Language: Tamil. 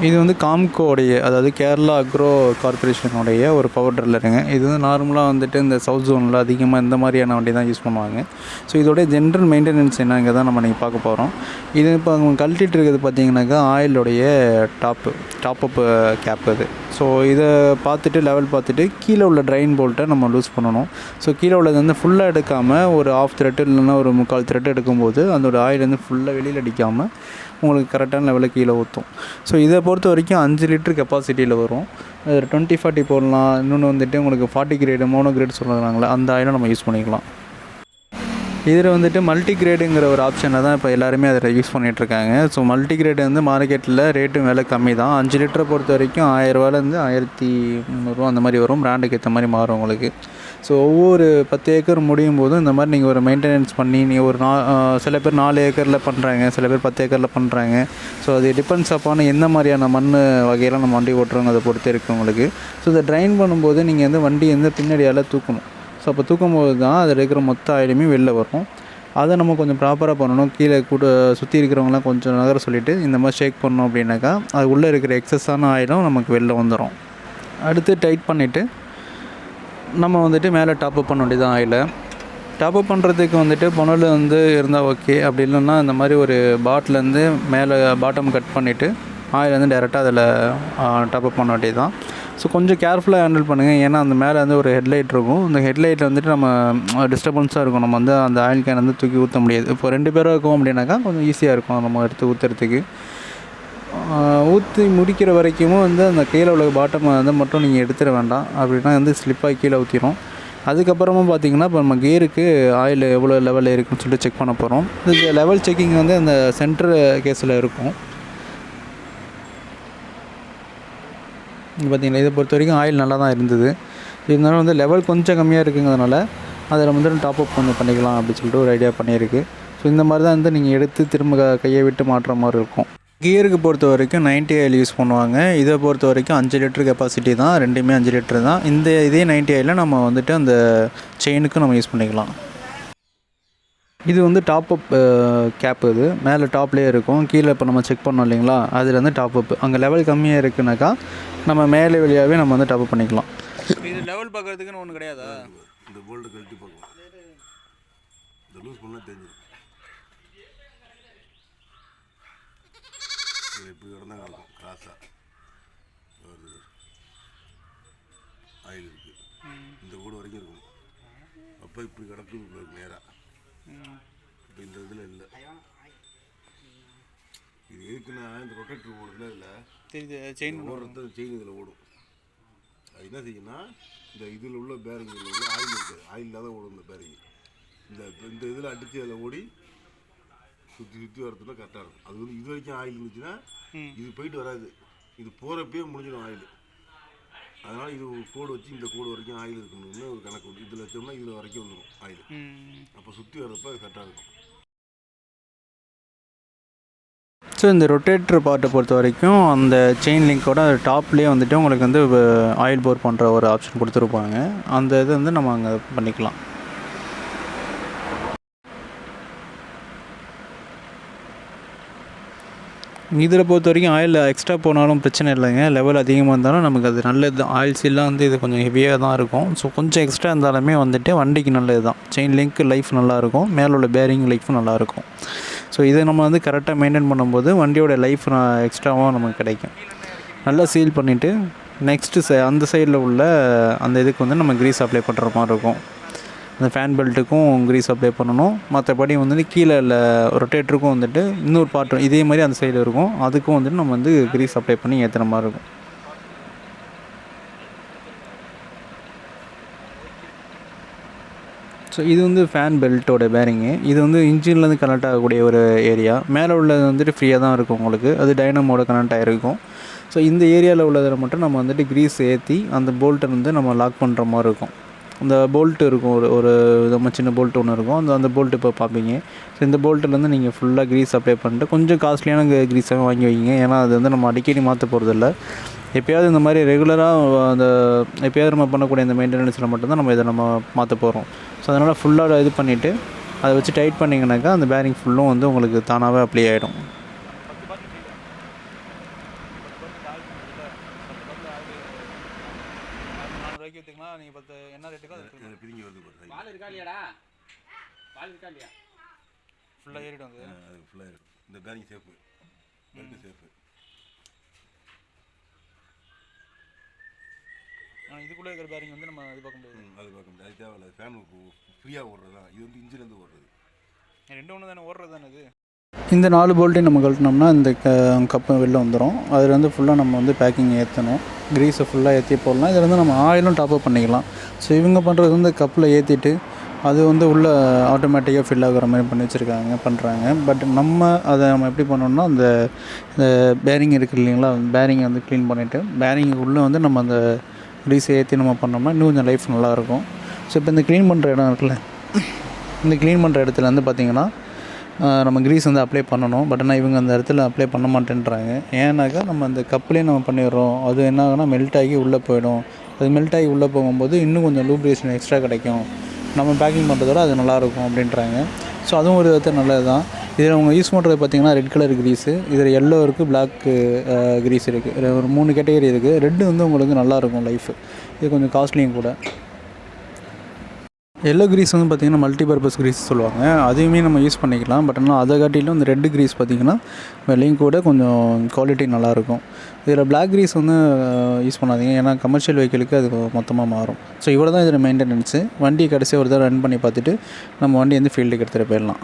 இது வந்து காம்கோடைய, அதாவது கேரளா அக்ரோ கார்ப்பரேஷனுடைய ஒரு பவர் ட்ரில்லருங்க. இது வந்து நார்மலாக வந்துட்டு இந்த சவுத் ஜோனில் அதிகமாக இந்த மாதிரியான வண்டி தான் யூஸ் பண்ணுவாங்க. ஸோ இதோடைய ஜென்ரல் மெயின்டெனன்ஸ் என்னங்க தான் நம்ம இன்றைக்கி பார்க்க போகிறோம். இது இப்போ அவங்க கழட்டிட்டு இருக்கிறது பார்த்தீங்கன்னாக்கா ஆயிலுடைய டாப்அப் கேப் அது. ஸோ இதை பார்த்துட்டு லெவல் பார்த்துட்டு கீழே உள்ள ட்ரைன் போல்ட்டை நம்ம லூஸ் பண்ணணும். ஸோ கீழே உள்ளது வந்து ஃபுல்லாக எடுக்காமல் ஒரு ஆஃப் த்ரெட்டு இல்லைன்னா ஒரு 3/4 த்ரெட் எடுக்கும்போது அதோட ஆயில் வந்து ஃபுல்லாக வெளியில் அடிக்காமல் உங்களுக்கு கரெக்டான லெவலில் கீழே ஊற்றும். ஸோ இதை பொறுத்த வரைக்கும் 5 லிட்டர் கெப்பாசிட்டியில் வரும். அது 20-40 போடலாம். இன்னொன்று வந்துட்டு உங்களுக்கு 40 கிரேடு மோனோ கிரேட் சொல்கிறாங்களே அந்த ஆயிலும் நம்ம யூஸ் பண்ணிக்கலாம். இதில் வந்துட்டு மல்டி கிரேடுங்கிற ஒரு ஆப்ஷனை தான் இப்போ எல்லாருமே அதில் யூஸ் பண்ணிகிட்ருக்காங்க. ஸோ மல்டி கிரேடு வந்து மார்க்கெட்டில் ரேட்டும் விலை கம்மி தான். 5 லிட்டரை பொறுத்த வரைக்கும் 1000 ரூபாயிலேருந்து 1300 அந்த மாதிரி வரும். பிராண்டுக்கு ஏற்ற மாதிரி மாறும் உங்களுக்கு. ஸோ ஒவ்வொரு 10 ஏக்கர் முடியும் போதும் இந்த மாதிரி நீங்கள் ஒரு மெயின்டெனன்ஸ் பண்ணி நீங்கள் ஒரு சில பேர் 4 ஏக்கரில் பண்ணுறாங்க, சில பேர் 10 ஏக்கரில் பண்ணுறாங்க. ஸோ அது டிபெண்ட்ஸ் அப்பான எந்த மாதிரியான மண் வகையெல்லாம் நம்ம வண்டி ஓட்டுறோங்க அதை பொறுத்து இருக்குது உங்களுக்கு. ஸோ இதை ட்ரைன் பண்ணும்போது நீங்கள் வந்து வண்டி வந்து பின்னாடியால் தூக்கணும். ஸோ அப்போ தூக்கும்போது தான் அதில் இருக்கிற மொத்த ஆயிலுமே வெளில வரும். அதை நம்ம கொஞ்சம் ப்ராப்பராக பண்ணணும். கீழே கூட சுற்றி இருக்கிறவங்களாம் கொஞ்சம் நகர சொல்லிவிட்டு இந்த மாதிரி ஷேக் பண்ணோம் அப்படின்னாக்கா அது உள்ளே இருக்கிற எக்ஸஸான ஆயிலும் நமக்கு வெளில வந்துடும். அடுத்து டைட் பண்ணிவிட்டு நம்ம வந்துட்டு மேலே டாப்அப் பண்ண வேண்டியதான் ஆயிலை. டாப்அப் பண்ணுறதுக்கு வந்துட்டு புனல் வந்து இருந்தால் ஓகே. அப்படி இல்லைன்னா இந்த மாதிரி ஒரு பாட்டிலேருந்து மேலே பாட்டம் கட் பண்ணிவிட்டு ஆயில் வந்து டேரெக்டாக அதில் டாப்அப் பண்ண வேண்டியது தான். ஸோ கொஞ்சம் கேர்ஃபுல்லாக ஹேண்டில் பண்ணுங்கள். ஏன்னா அந்த மேலே வந்து ஒரு ஹெட்லைட் இருக்கும். அந்த ஹெட்லைட்டில் வந்துட்டு நம்ம டிஸ்டர்பன்ஸாக இருக்கும். நம்ம வந்து அந்த ஆயில் கேன் வந்து தூக்கி ஊற்ற முடியாது. இப்போ 2 பேரும் இருக்கோம் அப்படின்னாக்கா கொஞ்சம் ஈஸியாக இருக்கும் நம்ம எடுத்து ஊற்றுறதுக்கு. ஊற்றி முடிக்கிற வரைக்கும் வந்து அந்த கீழே உள்ள பாட்டம் வந்து மட்டும் நீங்கள் எடுத்துட வேண்டாம். அப்படின்னா வந்து ஸ்லிப்பாகி கீழே ஊற்றிடும். அதுக்கப்புறமா பார்த்திங்கன்னா இப்போ நம்ம கியருக்கு ஆயில் எவ்வளோ லெவலில் இருக்குன்னு சொல்லிட்டு செக் பண்ண போகிறோம். இது லெவல் செக்கிங் வந்து அந்த சென்டர் கேஸில் இருக்கும். பார்த்திங்களா, இதை பொறுத்த வரைக்கும் ஆயில் நல்லா தான் இருந்தது. இருந்தாலும் வந்து லெவல் கொஞ்சம் கம்மியாக இருக்குங்கிறதுனால அதில் வந்து டாப்அப் கொஞ்சம் பண்ணிக்கலாம் அப்படின்னு சொல்லிட்டு ஒரு ஐடியா பண்ணியிருக்கு. ஸோ இந்த மாதிரி தான் வந்து நீங்கள் எடுத்து திரும்ப கையை விட்டு மாட்டுற மாதிரி இருக்கும். கியருக்கு பொறுத்த வரைக்கும் 90 ஆயில் யூஸ் பண்ணுவாங்க. இதை பொறுத்த வரைக்கும் 5 லிட்டர் கெப்பாசிட்டி தான். ரெண்டுமே 5 லிட்டர் தான். இதே 90 ஆயிலில் நம்ம வந்துட்டு அந்த செயினுக்கு நம்ம யூஸ் பண்ணிக்கலாம். இது வந்து டாப்அப் கேப். இது மேலே டாப்லேயே இருக்கும். கீழே இப்போ நம்ம செக் பண்ணோம் இல்லைங்களா, அதில் வந்து டாப்அப் அங்கே லெவல் கம்மியாக இருக்குனாக்கா நம்ம மேலே வழியாகவே நம்ம வந்து டாப்அப் பண்ணிக்கலாம். இது லெவல் பார்க்குறதுக்குன்னு ஒன்று கிடையாதா? இந்த போல்ட்டை கழட்டி பார்க்கலாம். இந்த லூஸ் பண்ணால் தெரிஞ்சிடும். இது இப்படி கிடந்தா கிடக்கும் கிராஸாக வருது. ஆயில் இருக்குது. இந்த கூடு வரைக்கும் இருக்கும். அப்போ இப்படி கிடக்குது நேராக. இப்போ இந்த இதில் இல்லை. இது எதுக்குன்னா இந்த ரொட்டேட்டர் ஓடுதுல இல்லை செயின் ஓடுறது. செயின் இதில் ஓடும். அது என்ன செய்யுன்னா இந்த இதில் உள்ள பேரிங்கில் உள்ள ஆயில் இருக்காது. ஆயில் இல்லாத ஓடும் இந்த பேரிங். இந்த இதில் அடித்து அதில் ஓடி சுற்றி வரதுனா கரெக்டாக இருக்கும். அது வந்து இது வரைக்கும் ஆயில் இருந்துச்சுன்னா இது போயிட்டு வராது. இது போகிறப்பே முடிஞ்சிடும் ஆயில். அதனால் இது கோடு வச்சு இந்த கோடு வரைக்கும் ஆயில் இருக்கணும்னு ஒரு கணக்கு உண்டு. இதில் வச்சோம்னா இதில் வரைக்கும் வந்துடும் ஆயில். அப்போ சுற்றி வர்றப்போ அது கரெக்டாக இருக்கும். ஸோ இந்த ரொட்டேட்டர் பார்ட்டை பொறுத்த வரைக்கும் அந்த செயின் லிங்கோட டாப்லேயே வந்துட்டு உங்களுக்கு வந்து ஆயில் போர் பண்ணுற ஒரு ஆப்ஷன் கொடுத்துருப்பாங்க. அந்த இது வந்து நம்ம அங்கே பண்ணிக்கலாம். இதில் பொறுத்த வரைக்கும் ஆயில் எக்ஸ்ட்ரா போனாலும் பிரச்சனை இல்லைங்க. லெவல் அதிகமாக இருந்தாலும் நமக்கு அது நல்லது தான். ஆயில் சீல்லாம் வந்து இது கொஞ்சம் ஹெவியாக தான் இருக்கும். ஸோ கொஞ்சம் எக்ஸ்ட்ரா இருந்தாலுமே வந்துட்டு வண்டிக்கு நல்லது தான். செயின் லிங்க் லைஃப் நல்லாயிருக்கும். மேலே உள்ள பேரிங் லைஃப்பும் நல்லாயிருக்கும். ஸோ இதை நம்ம வந்து கரெக்டாக மெயின்டைன் பண்ணும்போது வண்டியோட லைஃப் எக்ஸ்ட்ராவும் நமக்கு கிடைக்கும். நல்லா சீல் பண்ணிவிட்டு நெக்ஸ்ட்டு அந்த சைடில் உள்ள அந்த இதுக்கு வந்து நம்ம க்ரீஸ் அப்ளை பண்ணுற மாதிரி இருக்கும். அந்த ஃபேன் பெல்ட்டுக்கும் க்ரீஸ் அப்ளை பண்ணணும். மற்றபடி வந்துட்டு கீழே இல்லை ரொட்டேட்டருக்கும் வந்துட்டு இன்னொரு பார்ட் இதே மாதிரி அந்த சைடு இருக்கும். அதுக்கும் வந்துட்டு நம்ம வந்து க்ரீஸ் அப்ளை பண்ணி ஏற்றுற மாதிரி இருக்கும். ஸோ இது வந்து ஃபேன் பெல்ட்டோட பேரிங்கு. இது வந்து இன்ஜின்லேருந்து கனெக்ட் ஆகக்கூடிய ஒரு ஏரியா. மேலே உள்ளது வந்துட்டு ஃப்ரீயாக தான் இருக்கும் உங்களுக்கு. அது டைனமோட கனெக்ட் ஆகிருக்கும். ஸோ இந்த ஏரியாவில் உள்ளதில் மட்டும் நம்ம வந்துட்டு க்ரீஸ் ஏற்றி அந்த போல்ட்டை வந்து நம்ம லாக் பண்ணுற மாதிரி இருக்கும். அந்த போல்ட்டு இருக்கும். ஒரு விதமாக சின்ன போல்ட்டு ஒன்று இருக்கும். அந்த போல்ட்டு இப்போ பார்ப்பீங்க. ஸோ இந்த போல்ட்டுலேருந்து நீங்கள் ஃபுல்லாக க்ரீஸ் அப்ளை பண்ணிட்டு கொஞ்சம் காஸ்ட்லியான க்ரீஸாக வாங்கி வைங்க. ஏன்னா அது வந்து நம்ம அடிக்கடி மாற்ற போகிறதில்ல. எப்போயாவது இந்த மாதிரி ரெகுலராக எப்போயாவது நம்ம பண்ணக்கூடிய இந்த மெயின்டெனன்ஸில் மட்டும்தான் நம்ம இதை நம்ம மாற்ற போகிறோம். ஸோ அதனால் ஃபுல்லாக இது பண்ணிவிட்டு அதை வச்சு டைட் பண்ணிங்கனாக்கா அந்த பேரிங் ஃபுல்லும் வந்து உங்களுக்கு தானாகவே அப்ளை ஆகிடும். ரூபாய்க்கு விற்றுக்கலாம். நீங்கள் 10 என்ன ரேட்டுக்கோ அது பிரிங்கி வருது பாரு. பால் இருக்கா இல்லையாடா? பால் இருக்கா இல்லையா? ஃபுல்லாக ஏறிட்டு வந்து அது ஃபுல்லாக இருக்கும். இந்த பேரிங் சேஃபு, பெல்ட்டு சேஃபு. இதுக்குள்ளே இருக்கிற பேரிங் வந்து நம்ம இது பார்க்க முடியாது. அது பார்க்க முடியாது. அது தேவையில்ல. ஃபேன் ஃப்ரீயாக ஓடுறது தான். இது வந்து இன்ஜின்லேருந்து ஓடுறது. ரெண்டு ஒன்று தானே ஓடுறது தானே இது. இந்த 4 போல்ட்டையும் நம்ம கழட்டினோம்னா இந்த கப்பு வெளில வந்துடும். அதில் வந்து ஃபுல்லாக நம்ம வந்து பேக்கிங் ஏற்றணும். க்ரீஸை ஃபுல்லாக ஏற்றி போடலாம். இதில் வந்து நம்ம ஆயிலும் டாப்அப் பண்ணிக்கலாம். ஸோ இவங்க பண்ணுறது வந்து கப்பில் ஏற்றிட்டு அது வந்து உள்ளே ஆட்டோமேட்டிக்காக ஃபில் ஆகிற மாதிரி பண்ணி வச்சுருக்காங்க, பண்ணுறாங்க. பட் நம்ம நம்ம எப்படி பண்ணோம்னா இந்த பேரிங் இருக்குது இல்லைங்களா, பேரிங்கை வந்து க்ளீன் பண்ணிவிட்டு பேரிங்கு உள்ளே வந்து நம்ம அந்த க்ரீஸை ஏற்றி நம்ம பண்ணோம்னா இன்னும் கொஞ்சம் லைஃப் நல்லாயிருக்கும். ஸோ இப்போ இந்த க்ளீன் பண்ணுற இடம் இருக்குல்ல, இந்த க்ளீன் பண்ணுற இடத்துல வந்து பார்த்திங்கன்னா நம்ம க்ரீஸ் வந்து அப்ளை பண்ணணும். பட் ஆனால் இவங்க அந்த இடத்துல அப்ளை பண்ண மாட்டேன்றாங்க. ஏன்னாக்கா நம்ம அந்த கப்லேயே நம்ம பண்ணிடுறோம். அது என்ன ஆகுனா மெல்ட் ஆகி உள்ளே போயிடும். அது மெல்ட் ஆகி உள்ளே போகும்போது இன்னும் கொஞ்சம் லூப்ரிகேஷன் எக்ஸ்ட்ரா கிடைக்கும். நம்ம பேக்கிங் பண்ணுறதோட அது நல்லாயிருக்கும் அப்படின்றாங்க. ஸோ அதுவும் ஒரு விதத்தில் நல்லது தான். இதில் அவங்க யூஸ் பண்ணுறது பார்த்திங்கன்னா ரெட் கலர் க்ரீஸு, இதில் எல்லோ இருக்குது, பிளாக்கு க்ரீஸ் இருக்குது. ஒரு 3 கேட்டகரி இருக்குது. ரெட்டு வந்து உங்களுக்கு நல்லாயிருக்கும் லைஃபு. இது கொஞ்சம் காஸ்ட்லியும் கூட. எல்லோ க்ரீஸ் வந்து பார்த்திங்கன்னா மல்டிபர்பஸ் க்ரீஸ் சொல்லுவாங்க. அதையுமே நம்ம யூஸ் பண்ணிக்கலாம். பட் ஆனால் அதை காட்டிலும் இந்த ரெட் க்ரீஸ் பார்த்திங்கன்னா விலையும் கூட கொஞ்சம் குவாலிட்டி நல்லாயிருக்கும். இதில் பிளாக் க்ரீஸ் வந்து யூஸ் பண்ணாதீங்க. ஏன்னா கமர்ஷியல் வெஹிக்கிளுக்கு அது மொத்தமாக மாறும். ஸோ இவ்வளோ தான் இதில் மெயின்டெனன்ஸு. வண்டி கடைசியாக ஒரு தடவை ரன் பண்ணி பார்த்துட்டு நம்ம வண்டி வந்து ஃபீல்டுக்கு எடுத்துகிட்டு போயிடலாம்.